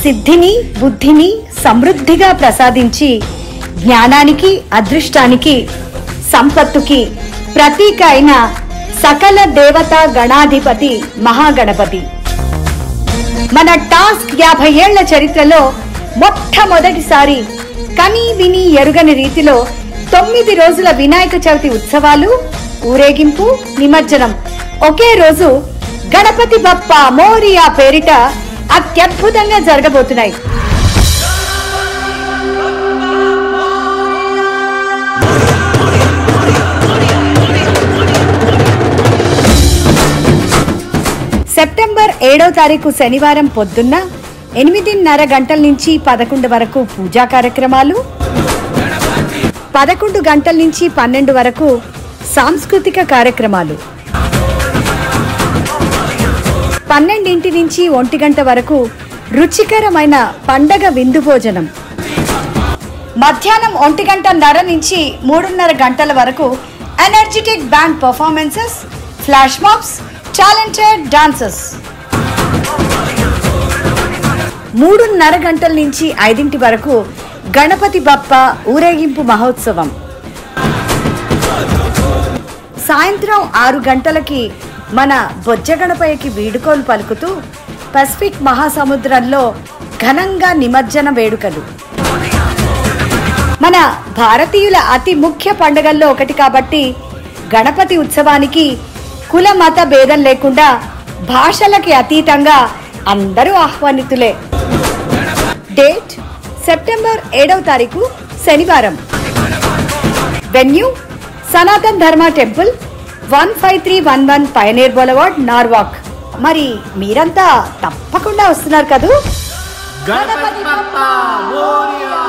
సిద్ధిని బుద్ధిని సమృద్ధిగా ప్రసాదించి జ్ఞానానికి అదృష్టానికి సంపత్తుకి ప్రతీక అయిన సకల దేవతా గణాధిపతి మహాగణపతి. మన టాస్క్ 50 ఏళ్ల చరిత్రలో మొట్టమొదటిసారి కని విని ఎరుగని రీతిలో 9 రోజుల వినాయక చవితి ఉత్సవాలు, ఊరేగింపు, నిమజ్జనం ఒకే రోజు గణపతి బప్ప మోరియా పేరిట అత్యద్భుతంగా జరగబోతున్నాయి. సెప్టెంబర్ 7వ తారీఖు శనివారం పొద్దున్న 8:30 గంటల నుంచి 11 వరకు పూజా కార్యక్రమాలు, 11 గంటల నుంచి 12 వరకు సాంస్కృతిక కార్యక్రమాలు, 12 నుంచి 1 గంట వరకు రుచికరమైన పండగ విందు భోజనం, మధ్యాహ్నం 1:30 నుంచి 3:30 గంటల వరకు energetic band performances, flash mobs, talented dancers, 3:30 గంటల నుంచి 5 వరకు గణపతి బప్ప ఊరేగింపు మహోత్సవం, సాయంత్రం 6 గంటలకి మన బొజ్జ గణపయ్యకి వీడుకోలు పలుకుతూ పసిఫిక్ మహాసముద్రంలో ఘనంగా నిమజ్జన వేడుకలు. మన భారతీయుల అతి ముఖ్య పండుగల్లో ఒకటి కాబట్టి గణపతి ఉత్సవానికి కుల మత భేదం లేకుండా భాషలకి అతీతంగా అందరూ ఆహ్వానితులే. డేట్ సెప్టెంబర్ 7వ తారీఖు శనివారం. వెన్యూ సనాతన్ ధర్మ టెంపుల్, 15311 పయనీర్ బౌలవార్డ్, నార్వాక్. మరి మీరంతా తప్పకుండా వస్తున్నారు కదూ? గణపతి బప్పా మోరియా.